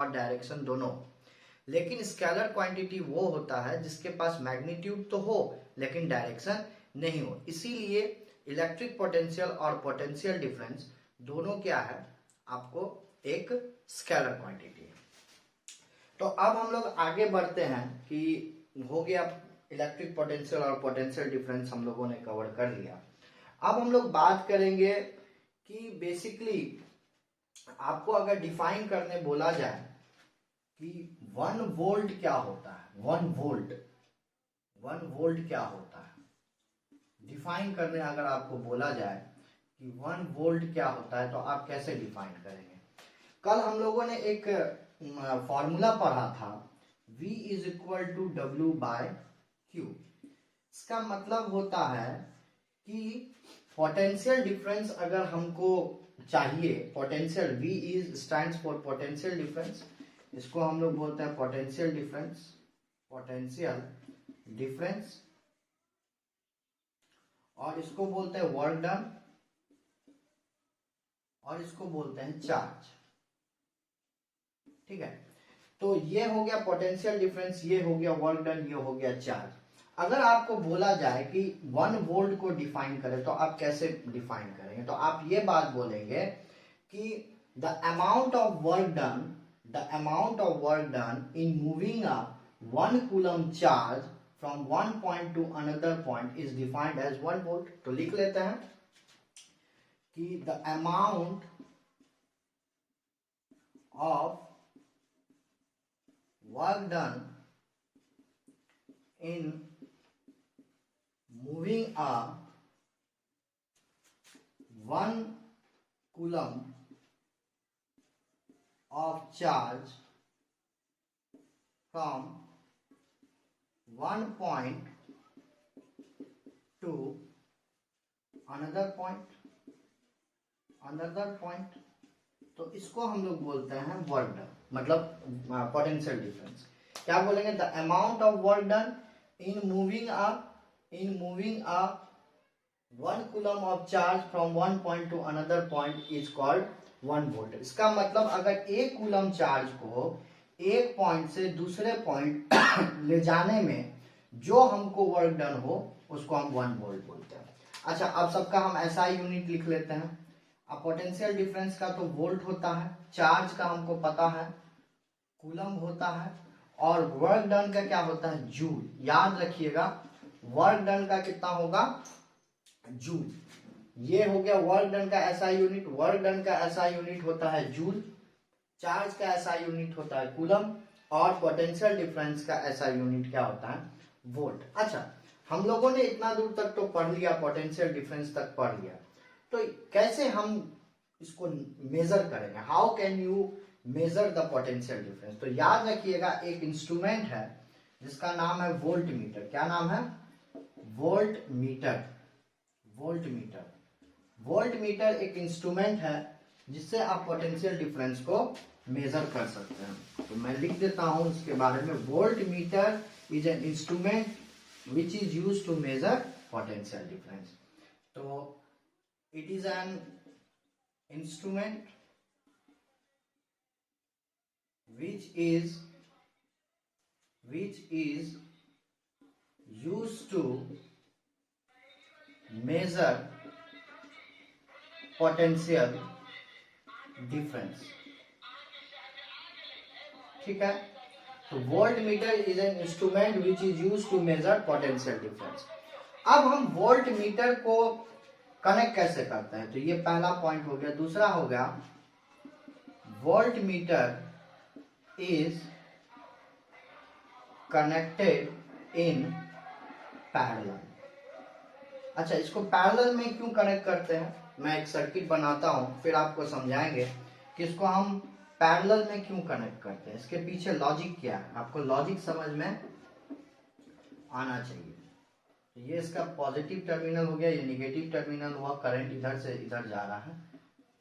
और डायरेक्शन दोनों। लेकिन स्केलर क्वांटिटी वो होता है जिसके पास मैग्नीट्यूड तो हो लेकिन डायरेक्शन नहीं हो। इसीलिए इलेक्ट्रिक पोटेंशियल और पोटेंशियल डिफरेंस दोनों क्या है, आपको एक स्केलर क्वांटिटी है। तो अब हम लोग आगे बढ़ते हैं कि हो गया इलेक्ट्रिक पोटेंशियल और पोटेंशियल डिफरेंस हम लोगों ने कवर कर लिया। अब हम लोग बात करेंगे कि बेसिकली आपको अगर डिफाइन करने बोला जाए कि 1 वोल्ट क्या होता है, 1 वोल्ट क्या होता है, डिफाइन करने अगर आपको बोला जाए कि 1 वोल्ट क्या होता है तो आप कैसे डिफाइन करेंगे। कल हम लोगों ने एक फॉर्मूला पढ़ा था V is equal to W by Q. इसका मतलब होता है कि पोटेंशियल डिफरेंस अगर हमको चाहिए, potential V is stands for potential difference, इसको हम लोग बोलते हैं पोटेंशियल डिफरेंस, पोटेंशियल डिफरेंस, और इसको बोलते हैं वर्क डन, और इसको बोलते हैं चार्ज। ठीक है, तो ये हो गया पोटेंशियल डिफरेंस, ये हो गया वर्क डन, ये हो गया चार्ज। अगर आपको बोला जाए कि 1 वोल्ट को डिफाइन करें तो आप कैसे डिफाइन करेंगे, तो आप ये बात बोलेंगे कि the amount of work done, the amount of work done in moving a 1 coulomb charge from one point to another point is defined as 1 volt. तो लिख लेते हैं कि the amount of work done in moving a 1 coulomb of charge from one point to another point, तो इसको हम लोग बोलते हैं वर्क डन, मतलब पोटेंशियल डिफरेंस। क्या बोलेंगे, the amount of work done in moving a 1 coulomb of charge from one point to another point is called 1 volt. इसका मतलब अगर 1 कूलम चार्ज को एक पॉइंट से दूसरे पॉइंट ले जाने में जो हमको वर्क डन हो उसको हम 1 वोल्ट बोलते हैं। अच्छा, अब सबका हम ऐसा यूनिट लिख लेते हैं। अब पोटेंशियल डिफरेंस का तो वोल्ट होता है, चार्ज का हमको पता है कूलम होता है, और वर्क डन का क्या होता है, जूल। याद रखिएगा वर्क डन का कितना होगा, जूल। ये हो गया वर्क डन का ऐसा यूनिट, वर्क डन का ऐसा यूनिट होता है जूल, चार्ज का ऐसा यूनिट होता है कूलम, और पोटेंशियल डिफरेंस का ऐसा यूनिट क्या होता है, वोल्ट। अच्छा, हम लोगों ने इतना दूर तक तो पढ़ लिया, पोटेंशियल डिफरेंस तक पढ़ लिया, तो कैसे हम इसको मेजर करेंगे, how can you measure the potential difference. तो याद रखिएगा एक इंस्ट्रूमेंट है जिसका नाम है वोल्ट मीटर। क्या नाम है, वोल्ट मीटर। वोल्ट मीटर एक इंस्ट्रूमेंट है जिससे आप पोटेंशियल डिफरेंस को मेजर कर सकते हैं। तो मैं लिख देता हूं इसके बारे में, volt meter is an instrument which is used to measure potential difference. तो it is an instrument which is used to measure potential difference। ठीक है, तो volt meter is an instrument which is used to measure potential difference. अब हम volt meter को connect कैसे करते हैं, तो ये पहला पॉइंट हो गया। दूसरा हो गया, volt meter is connected in parallel. अच्छा, इसको पैरेलल में क्यों कनेक्ट करते हैं, मैं एक सर्किट बनाता हूं फिर आपको समझाएंगे कि इसको हम पैरेलल में क्यों कनेक्ट करते हैं, इसके पीछे लॉजिक क्या है, आपको लॉजिक समझ में आना चाहिए। ये इसका पॉजिटिव टर्मिनल हो गया, ये नेगेटिव टर्मिनल हुआ, करंट इधर से इधर जा रहा है,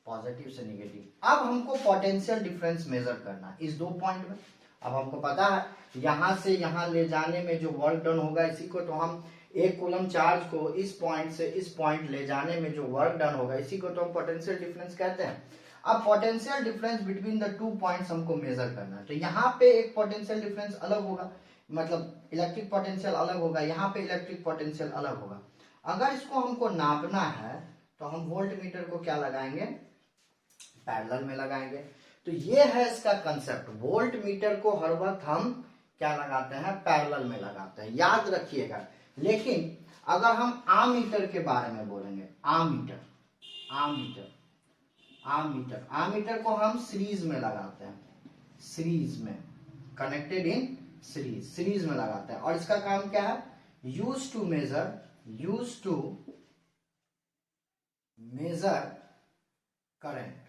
पॉजिटिव से नेगेटिव। अब हमको पोटेंशियल डिफरेंस मेजर करना है इस 2 पॉइंट में। अब हमको पता है यहां से यहां ले जाने में जो वर्क डन होगा, इसी को तो हम 1 कूलम चार्ज को इस पॉइंट से इस पॉइंट ले जाने में जो वर्क डन होगा, इसी को तो हम पोटेंशियल डिफरेंस कहते हैं। अब potential difference between the two points हमको मेजर करना है। तो यहाँ पे एक पोटेंशियल डिफरेंस अलग होगा, मतलब इलेक्ट्रिक पोटेंशियल अलग होगा, यहाँ पे इलेक्ट्रिक पोटेंशियल अलग होगा। अगर इसको हमको नापना है तो हम वोल्ट मीटर को क्या लगाएंगे, पैरेलल में लगाएंगे। तो ये है इसका कंसेप्ट, वोल्ट मीटर को हर वक्त हम क्या लगाते हैं, पैरेलल में लगाते हैं, याद रखिएगा। लेकिन अगर हम आमीटर के बारे में बोलेंगे, आमीटर को हम सीरीज में लगाते हैं, सीरीज में, कनेक्टेड इन सीरीज में लगाते हैं। और इसका काम क्या है, यूज टू मेजर करंट।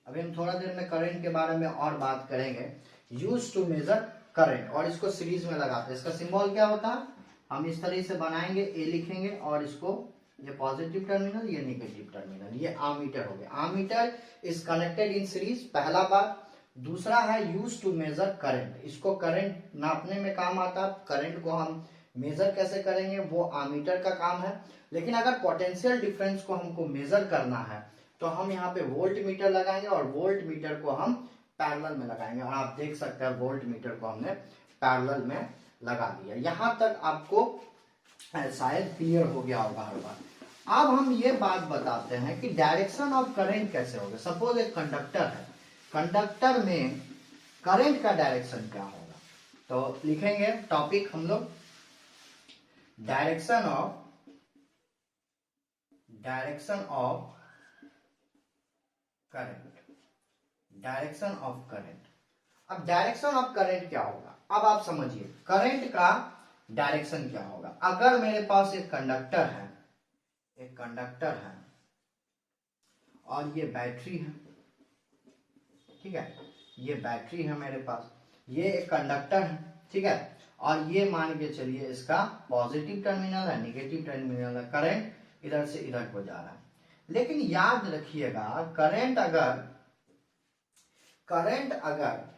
अभी हम थोड़ा देर में करंट के बारे में और बात करेंगे। यूज टू मेजर करंट, और इसको सीरीज में लगाते हैं। इसका सिंबल क्या होता है, हम इस तरह से बनाएंगे, ए लिखेंगे और इसको, ये पॉजिटिव टर्मिनल, ये नेगेटिव टर्मिनल, ये आमीटर हो गया। Ammeter is connected in series, पहला बात। दूसरा है यूज टू मेजर करंट, इसको करंट नापने में काम आता है। करंट को हम मेजर कैसे करेंगे, वो आमीटर का काम है। लेकिन अगर पोटेंशियल डिफरेंस को हमको मेजर करना है तो हम यहाँ पे वोल्ट मीटर लगाएंगे, और वोल्ट मीटर को हम पैरेलल में लगाएंगे। और आप देख सकते हैं वोल्ट मीटर को हमने पैरेलल में लगा दिया। यहां तक आपको शायद क्लियर हो गया होगा हर बार। अब हम ये बात बताते हैं कि डायरेक्शन ऑफ करंट कैसे होगा। सपोज एक कंडक्टर है, कंडक्टर में करंट का डायरेक्शन क्या होगा। तो लिखेंगे टॉपिक हम लोग, direction of current, direction of current. अब डायरेक्शन ऑफ करंट क्या होगा, अब आप समझिए करंट का डायरेक्शन क्या होगा। अगर मेरे पास एक कंडक्टर है, और ये बैटरी है, ठीक है, ये बैटरी है मेरे पास, ये एक कंडक्टर है, ठीक है, और ये मान के चलिए इसका पॉजिटिव टर्मिनल है, नेगेटिव टर्मिनल है, करंट इधर से इधर को जा रहा है। लेकिन याद रखिएगा, करंट अगर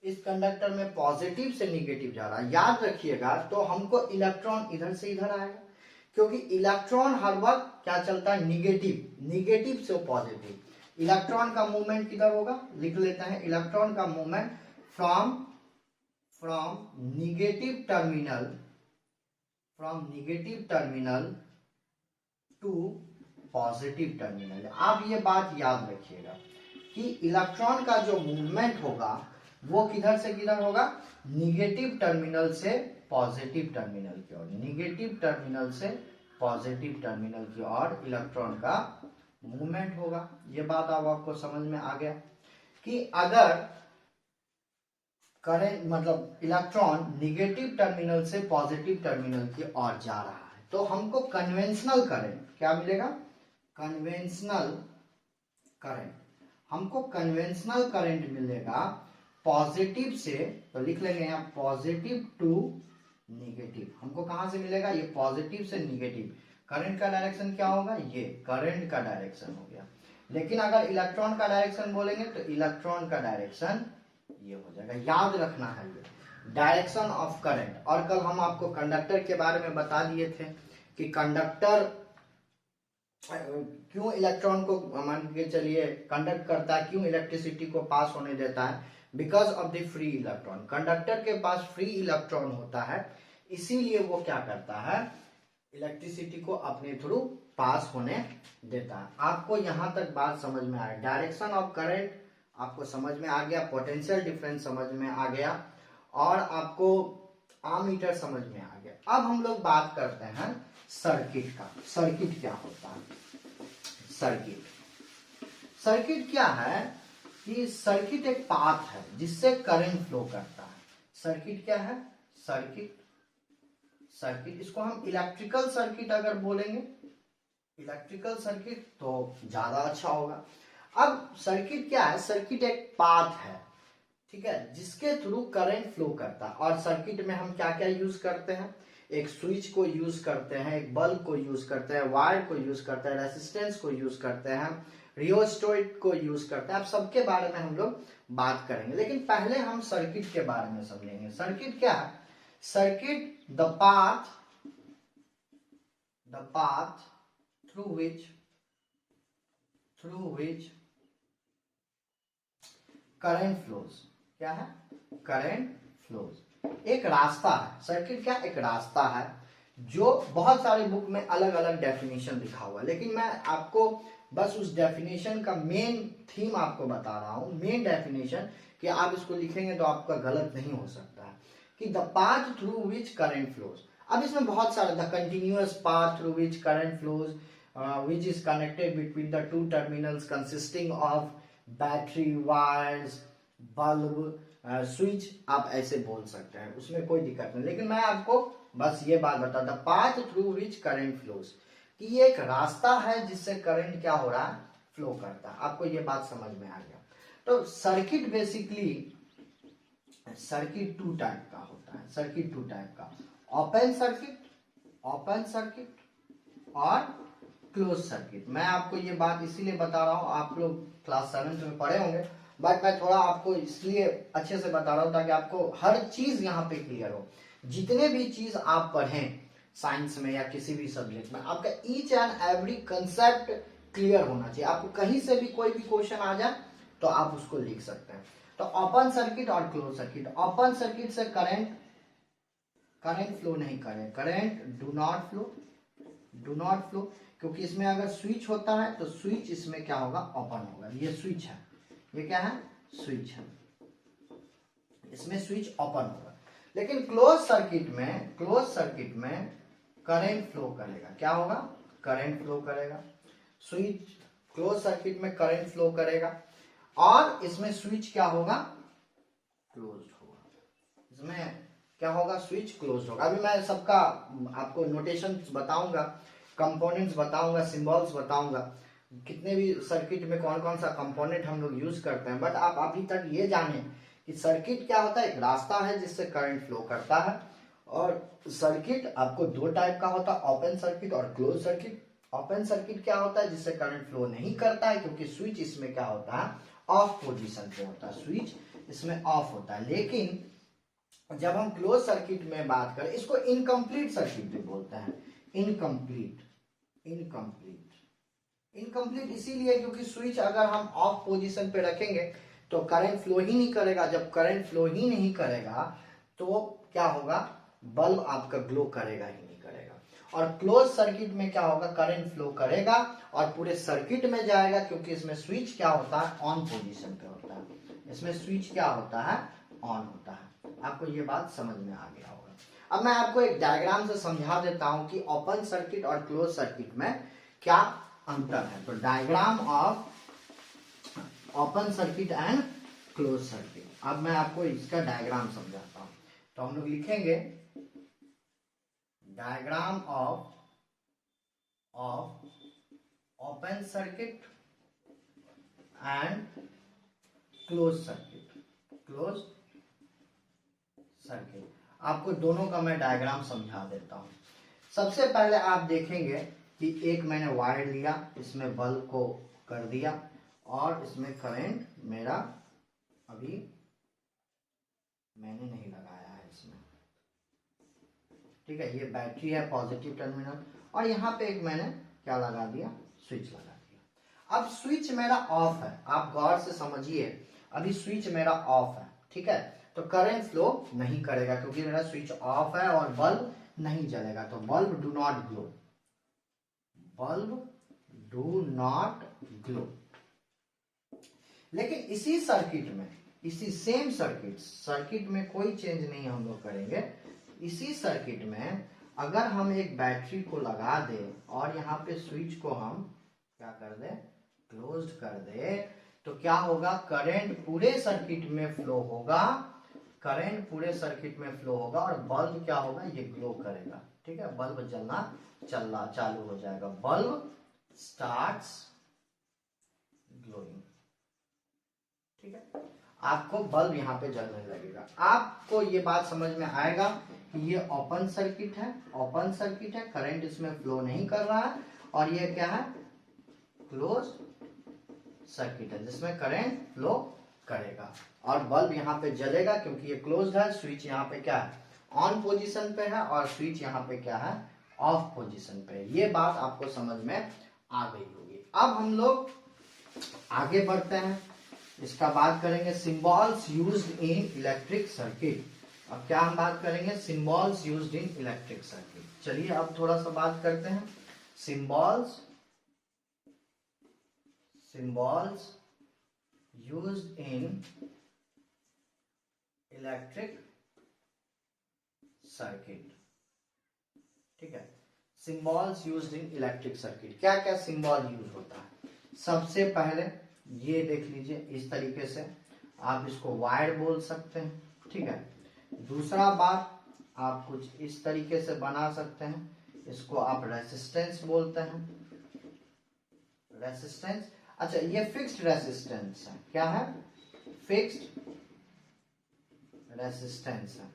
इस कंडक्टर में पॉजिटिव से नेगेटिव जा रहा है, याद रखिएगा, तो हमको इलेक्ट्रॉन इधर से इधर आएगा, क्योंकि इलेक्ट्रॉन हर वक्त क्या चलता है, निगेटिव से पॉजिटिव। इलेक्ट्रॉन का मूवमेंट किधर होगा, लिख लेते हैं, इलेक्ट्रॉन का movement from negative terminal to positive terminal. आप ये बात याद रखिएगा कि इलेक्ट्रॉन का जो मूवमेंट होगा वो किधर से किधर होगा, निगेटिव टर्मिनल से पॉजिटिव टर्मिनल की ओर, निगेटिव टर्मिनल से पॉजिटिव टर्मिनल की ओर इलेक्ट्रॉन का मूवमेंट होगा। ये बात अब आपको समझ में आ गया कि अगर करंट मतलब इलेक्ट्रॉन निगेटिव टर्मिनल से पॉजिटिव टर्मिनल की ओर जा रहा है, तो हमको कन्वेंशनल करंट क्या मिलेगा, हमको कन्वेंशनल करंट मिलेगा पॉजिटिव से। तो लिख लेंगे यहाँ पॉजिटिव टू निगेटिव, हमको कहां से मिलेगा, ये पॉजिटिव से निगेटिव। करंट का डायरेक्शन क्या होगा, ये करंट का डायरेक्शन हो गया। लेकिन अगर इलेक्ट्रॉन का डायरेक्शन बोलेंगे तो इलेक्ट्रॉन का डायरेक्शन ये हो जाएगा। याद रखना है ये डायरेक्शन ऑफ करंट। और कल हम आपको कंडक्टर के बारे में बता दिए थे कि कंडक्टर क्यों इलेक्ट्रॉन को मान के चलिए कंडक्ट करता है, क्यों इलेक्ट्रिसिटी को पास होने देता है, because of the free electron. Conductor के पास फ्री इलेक्ट्रॉन होता है, इसीलिए वो क्या करता है, इलेक्ट्रिसिटी को अपने थ्रू पास होने देता है। आपको यहां तक बात समझ में आया, डायरेक्शन ऑफ करंट आपको समझ में आ गया, पोटेंशियल डिफरेंस समझ में आ गया, और आपको आमीटर समझ में आ गया। अब हम लोग बात करते हैं सर्किट का। सर्किट क्या होता है, सर्किट क्या है कि सर्किट एक पाथ है जिससे करंट फ्लो करता है। सर्किट क्या है, सर्किट इसको हम इलेक्ट्रिकल सर्किट अगर बोलेंगे, इलेक्ट्रिकल सर्किट तो ज्यादा अच्छा होगा। अब सर्किट क्या है, सर्किट एक पाथ है, ठीक है, जिसके थ्रू करंट फ्लो करता है। और सर्किट में हम क्या क्या यूज करते हैं, एक स्विच को यूज करते हैं, एक बल्ब को यूज करते हैं, वायर को यूज करते हैं, रेसिस्टेंस को यूज करते हैं, रियोस्टेट को यूज करते हैं। अब सबके बारे में हम लोग बात करेंगे, लेकिन पहले हम सर्किट के बारे में समझेंगे। सर्किट क्या है, circuit the path through which current flows. क्या है? करंट फ्लोज एक रास्ता है। सर्किट क्या? एक रास्ता है, जो बहुत सारे बुक में अलग अलग डेफिनेशन लिखा हुआ है, लेकिन मैं आपको बस उस डेफिनेशन का मेन थीम आपको बता रहा हूं, मेन डेफिनेशन, कि आप इसको लिखेंगे तो आपका गलत नहीं हो सकता है, कि the path through which current flows. अब इसमें बहुत सारे, the continuous path through which current flows which is connected between the two terminals consisting of battery, wires, bulb, switch, आप ऐसे बोल सकते हैं, उसमें कोई दिक्कत नहीं। लेकिन मैं आपको बस ये बात बता, the path through which current flows, कि ये एक रास्ता है जिससे करंट क्या हो रहा है? फ्लो करता है। आपको ये बात समझ में आ गया? तो circuit basically, circuit two type का होता है। सर्किट टू टाइप का, ओपन सर्किट, ओपन सर्किट और क्लोज सर्किट। मैं आपको ये बात इसीलिए बता रहा हूँ, आप लोग क्लास 7 में पढ़े होंगे, बट मैं थोड़ा आपको इसलिए अच्छे से बता रहा हूँ ताकि आपको हर चीज यहाँ पे क्लियर हो। जितने भी चीज आप पढ़ें साइंस में या किसी भी सब्जेक्ट में, आपका each and every concept clear होना चाहिए। आपको कहीं से भी कोई भी क्वेश्चन आ जाए तो आप उसको लिख सकते हैं। तो ओपन सर्किट और क्लोज सर्किट, ओपन सर्किट से करंट फ्लो नहीं करें, करंट डू नॉट फ्लो, क्योंकि इसमें अगर स्विच होता है तो स्विच इसमें क्या होगा? ओपन होगा। ये स्विच है, ये क्या है? स्विच है, इसमें स्विच ओपन होगा। लेकिन क्लोज सर्किट में करंट फ्लो करेगा। क्या होगा? करंट फ्लो करेगा। स्विच क्लोज सर्किट में करंट फ्लो करेगा और इसमें स्विच क्या होगा? क्लोज होगा। इसमें क्या होगा? स्विच क्लोज होगा। अभी मैं सबका आपको नोटेशन बताऊंगा, कंपोनेंट्स बताऊंगा, सिंबल्स बताऊंगा, कितने भी सर्किट में कौन कौन सा कंपोनेंट हम लोग यूज करते हैं। बट आप अभी तक ये जाने कि सर्किट क्या होता है? एक रास्ता है जिससे करंट फ्लो करता है। और सर्किट आपको दो टाइप का होता है, ओपन सर्किट और क्लोज सर्किट। ओपन सर्किट क्या होता है? जिससे करंट फ्लो नहीं करता है, क्योंकि स्विच इसमें क्या होता है? ऑफ पोजीशन पे होता है, स्विच इसमें ऑफ होता है। लेकिन जब हम क्लोज सर्किट में बात करें, इसको इनकम्प्लीट सर्किट भी बोलते हैं। इनकम्प्लीट इसीलिए क्योंकि स्विच अगर हम ऑफ पोजीशन पे रखेंगे तो करंट फ्लो ही नहीं करेगा। जब करंट फ्लो ही नहीं करेगा तो क्या होगा? बल्ब आपका ग्लो करेगा ही नहीं करेगा। और क्लोज सर्किट में क्या होगा? करंट फ्लो करेगा और पूरे सर्किट में जाएगा, क्योंकि इसमें स्विच क्या होता है? ऑन पोजीशन पे होता है। इसमें स्विच क्या होता है? ऑन होता है। आपको ये बात समझ में आ गया होगा। अब मैं आपको एक डायग्राम से समझा देता हूं कि ओपन सर्किट और क्लोज सर्किट में क्या अंतर है। तो diagram of open circuit and close circuit, अब मैं आपको इसका डायग्राम समझाता हूं। तो हम लोग लिखेंगे diagram of open circuit and close circuit. आपको दोनों का मैं डायग्राम समझा देता हूं। सबसे पहले आप देखेंगे कि एक मैंने वायर लिया, इसमें बल्ब को कर दिया और इसमें करंट मेरा अभी मैंने नहीं लगाया है इसमें, ठीक है। ये बैटरी है, पॉजिटिव टर्मिनल, और यहाँ पे एक मैंने क्या लगा दिया? स्विच लगा दिया। अब स्विच मेरा ऑफ है, आप गौर से समझिए, अभी स्विच मेरा ऑफ है, ठीक है। तो करंट फ्लो नहीं करेगा क्योंकि मेरा स्विच ऑफ है और बल्ब नहीं जलेगा। तो बल्ब डू नॉट ग्लो, लेकिन इसी सर्किट में, इसी सेम सर्किट में कोई चेंज नहीं हम लोग करेंगे। इसी सर्किट में अगर हम एक बैटरी को लगा दे और यहाँ पे स्विच को हम क्या कर दे? क्लोज कर दे, तो क्या होगा? करंट पूरे सर्किट में फ्लो होगा, और बल्ब क्या होगा? ये ग्लो करेगा, ठीक है। बल्ब जलना चालू हो जाएगा, बल्ब स्टार्ट्स ग्लोइंग, ठीक है। आपको बल्ब यहाँ पे जलने लगेगा। आपको ये बात समझ में आएगा कि ये ओपन सर्किट है, करंट इसमें फ्लो नहीं कर रहा है, और ये क्या है? क्लोज सर्किट है जिसमें करंट फ्लो करेगा और बल्ब यहाँ पे जलेगा क्योंकि ये क्लोज है। स्विच यहाँ पे क्या है? ऑन पोजीशन पे है, और स्विच यहाँ पे क्या है? ऑफ पोजीशन पे है। ये बात आपको समझ में आ गई होगी। अब हम लोग आगे बढ़ते हैं। इसका बात करेंगे symbols used in electric circuit. अब क्या हम बात करेंगे, symbols used in electric circuit. चलिए अब थोड़ा सा बात करते हैं symbols used in electric circuit. ठीक है, symbols used in electric circuit, क्या क्या सिंबल यूज होता है। सबसे पहले ये देख लीजिए, इस तरीके से आप इसको वायर बोल सकते हैं। ठीक है, दूसरा बात आप कुछ इस तरीके से बना सकते हैं, इसको आप रेसिस्टेंस बोलते हैं, रेसिस्टेंस। अच्छा, ये फिक्स्ड रेसिस्टेंस है, क्या है, फिक्स्ड रेसिस्टेंस है।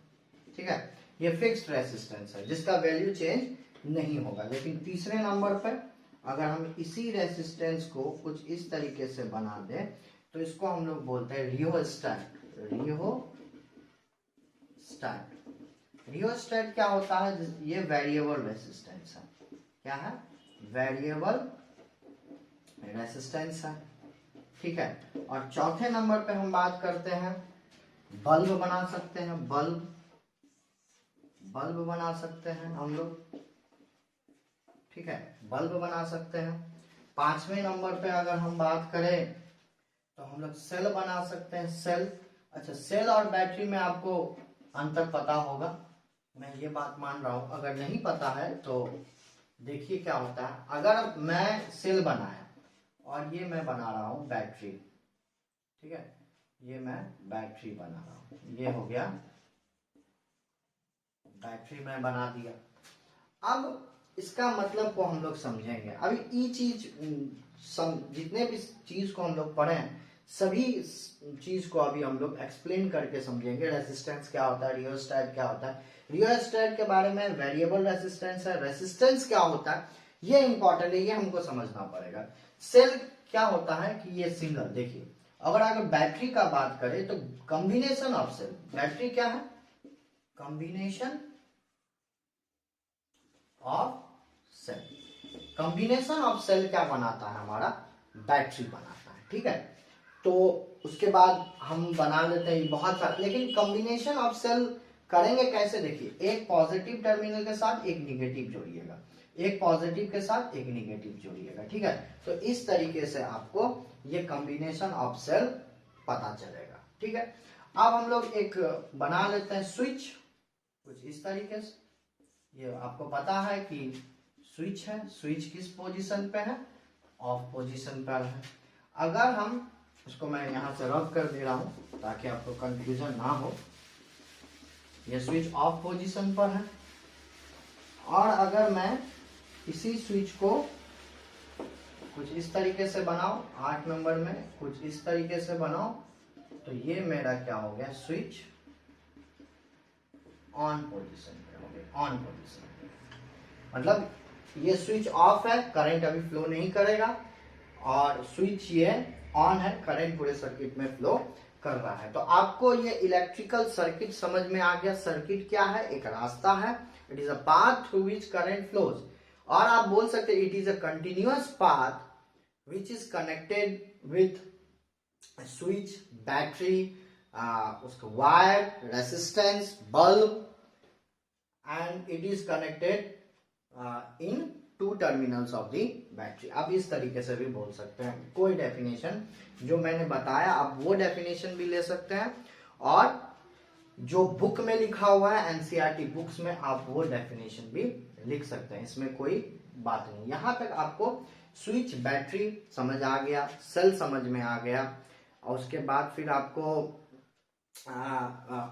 ठीक है, ये फिक्स्ड रेसिस्टेंस है जिसका वैल्यू चेंज नहीं होगा। लेकिन तीसरे नंबर पर अगर हम इसी रेसिस्टेंस को कुछ इस तरीके से बना दें तो इसको हम लोग बोलते हैं रियोस्टैट। रियोस्टैट क्या होता है, ये वेरिएबल रेसिस्टेंस है। क्या है, वेरिएबल रेसिस्टेंस है। ठीक है, और चौथे नंबर पे हम बात करते हैं बल्ब बना सकते हैं, बल्ब बना सकते हैं हम लोग। ठीक है, बल्ब बना सकते हैं। पांचवें नंबर पे अगर हम बात करें तो हम लोग सेल बना सकते हैं, सेल। अच्छा, सेल और बैटरी में आपको अंतर पता होगा, मैं ये बात मान रहा हूं। अगर नहीं पता है तो देखिए क्या होता है, अगर मैं सेल बनाया और ये मैं बना रहा हूं बैटरी। ठीक है, ये मैं बैटरी बना रहा हूं, ये हो गया बैटरी मैं बना दिया। अब इसका मतलब को हम लोग समझेंगे। अभी ये चीज जितने भी चीज को हम लोग पढ़े हैं सभी चीज को अभी हम लोग एक्सप्लेन करके समझेंगे। रेसिस्टेंस क्या होता है, रियोस्टैट क्या होता है, रियोस्टैट के बारे में वेरिएबल रेसिस्टेंस है, रेसिस्टेंस क्या होता है ये इंपॉर्टेंट है, ये हमको समझना पड़ेगा। सेल क्या होता है कि ये सिंगल, देखिए अगर बैटरी का बात करें तो कॉम्बिनेशन ऑफ सेल, बैटरी क्या है, combination of cell. Combination of cell क्या बनाता है, हमारा बैटरी बनाता है। ठीक है, तो उसके बाद हम बना लेते हैं बहुत सारे, लेकिन कॉम्बिनेशन ऑफ सेल करेंगे कैसे, देखिए एक पॉजिटिव टर्मिनल के साथ एक निगेटिव जोड़िएगा, एक पॉजिटिव के साथ एक निगेटिव जोड़िएगा। ठीक है, तो इस तरीके से आपको ये कॉम्बिनेशन ऑफ सेल पता चलेगा। ठीक है, अब हम लोग एक बना लेते हैं स्विच, कुछ इस तरीके से। ये आपको पता है कि स्विच है, स्विच किस पोजीशन पे है, ऑफ पोजीशन पर है। अगर हम उसको, मैं यहां से रब कर दे रहा हूं ताकि आपको कंफ्यूजन ना हो, ये स्विच ऑफ पोजीशन पर है। और अगर मैं इसी स्विच को कुछ इस तरीके से बनाऊं, 8 नंबर में कुछ इस तरीके से बनाऊं, तो ये मेरा क्या हो गया, स्विच ऑन पोजीशन पे हो गया, ऑन पोजीशन पे। मतलब ये स्विच ऑफ है, करंट अभी फ्लो नहीं करेगा, और स्विच ये ऑन है, करंट पूरे सर्किट में फ्लो कर रहा है। तो आपको ये इलेक्ट्रिकल सर्किट समझ में आ गया। सर्किट क्या है, एक रास्ता है, it is a path through which current flows. और आप बोल सकते it is a continuous path which is connected with switch, battery, उसका wire, resistance, bulb, and it is connected in 2 terminals of the battery. आप इस तरीके से भी बोल सकते हैं। कोई डेफिनेशन जो मैंने बताया आप वो डेफिनेशन भी ले सकते हैं, और जो बुक में लिखा हुआ है एनसीईआरटी बुक्स में आप वो डेफिनेशन भी लिख सकते हैं, इसमें कोई बात नहीं। यहां तक आपको स्विच, बैटरी समझ आ गया, सेल समझ में आ गया, और उसके बाद फिर आपको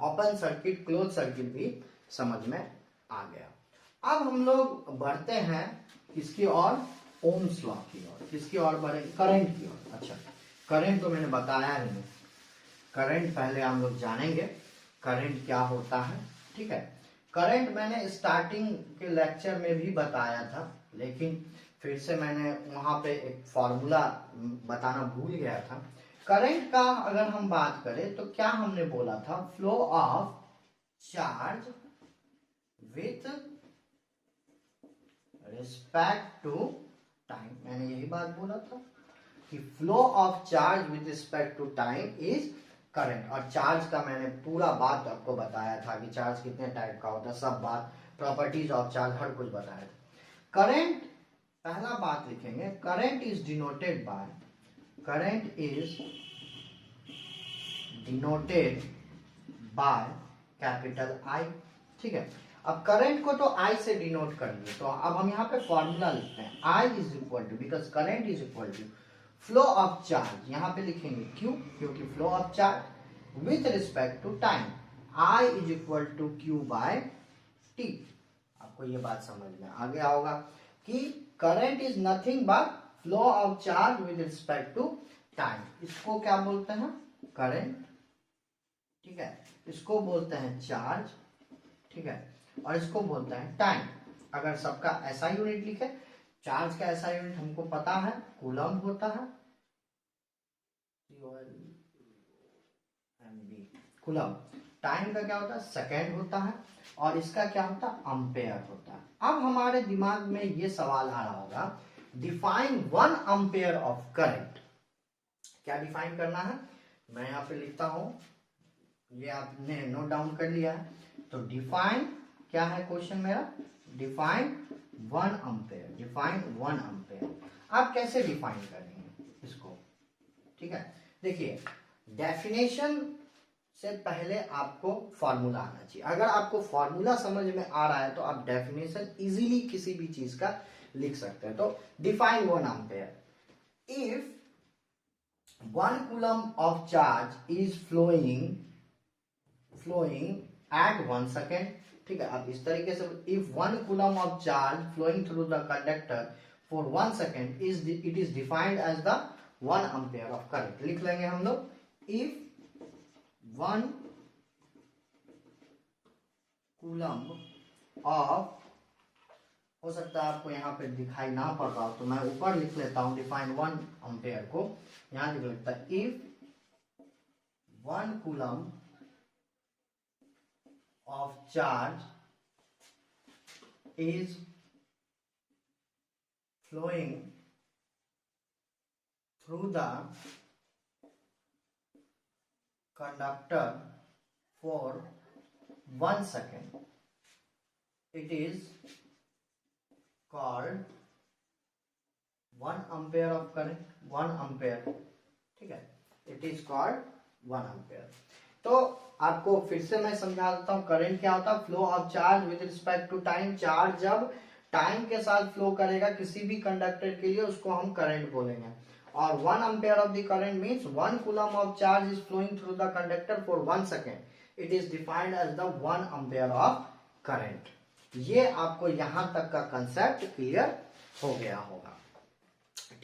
ओपन सर्किट, क्लोज सर्किट भी समझ में आ गया। अब हम लोग बढ़ते हैं किसकी ओर, ओम्स लॉ की ओर। किसकी ओर बढ़े, करंट की ओर। अच्छा, करंट तो मैंने बताया नहीं, करंट पहले हम लोग जानेंगे करंट क्या होता है। ठीक है, करंट मैंने स्टार्टिंग के लेक्चर में भी बताया था, लेकिन फिर से मैंने वहां पे एक फॉर्मूला बताना भूल गया था। करंट का अगर हम बात करें तो क्या हमने बोला था, flow of charge with respect to time, मैंने यही बात बोला था। कि flow of charge with respect to time is current. और चार्ज का मैंने पूरा बात आपको बताया था कि चार्ज कितने टाइप का होता है, सब बात, प्रॉपर्टीज ऑफ चार्ज, हर कुछ बताया था। करंट, पहला बात लिखेंगे, current is denoted by, current is denoted by capital I. ठीक है, अब करंट को तो आई से डिनोट कर लिए, तो अब हम यहाँ पे फॉर्मूला लिखते हैं, I is equal to, because current is equal to flow of charge, यहाँ पे लिखेंगे क्यू, क्योंकि flow of charge with respect to time, I is equal to Q by T. आपको ये बात समझ में आ गया होगा कि current is nothing but flow of charge with respect to time. इसको क्या बोलते हैं, करंट, ठीक है, इसको बोलते हैं चार्ज, ठीक है, और इसको बोलते हैं टाइम। अगर सबका ऐसा यूनिट लिखे, चार्ज का ऐसा यूनिट हमको पता है, कूलम होता है, कूलम। टाइम का क्या होता है, सेकेंड होता है, और इसका क्या होता है, अम्पेयर होता है। अब हमारे दिमाग में ये सवाल आ रहा होगा, डिफाइन 1 अम्पेयर ऑफ करंट। क्या डिफाइन करना है, मैं यहाँ पे लिखता हूं, ये आपने नोट डाउन कर लिया है। तो डिफाइन क्या है क्वेश्चन मेरा, डिफाइन 1 अम्पेयर, डिफाइन 1 अम्पेयर। आप कैसे डिफाइन करेंगे इसको, ठीक है, देखिए डेफिनेशन से पहले आपको फॉर्मूला आना चाहिए। अगर आपको फॉर्मूला समझ में आ रहा है तो आप डेफिनेशन इजीली किसी भी चीज का लिख सकते हैं। तो define 1 ampere, if 1 coulomb of charge is flowing at 1 second, ठीक है। अब इस तरीके से, if 1 coulomb of charge flowing through the conductor for 1 second it is defined as the 1 ampere of current. लिख लेंगे हम लोग, इफ 1 कूलम ऑफ, हो सकता है आपको यहाँ पे दिखाई ना पड़ रहा, तो मैं ऊपर लिख लेता हूं, डिफाइन 1 अम्पेयर को यहां लिख लेता है, if 1 coulomb of charge is flowing through the conductor for 1 second, it is called 1 ampere of current, 1 ampere, ठीक है, it is called 1 ampere। तो आपको फिर से मैं समझा देता हूं, करंट क्या होता है, flow of charge with respect to time. Charge जब टाइम के साथ फ्लो करेगा किसी भी कंडक्टर के लिए, उसको हम करंट बोलेंगे। और 1 ampere of the current means 1 coulomb of charge is flowing through the conductor for 1 second, it is defined as the 1 ampere of current. ये आपको यहां तक का कंसेप्ट क्लियर हो गया होगा।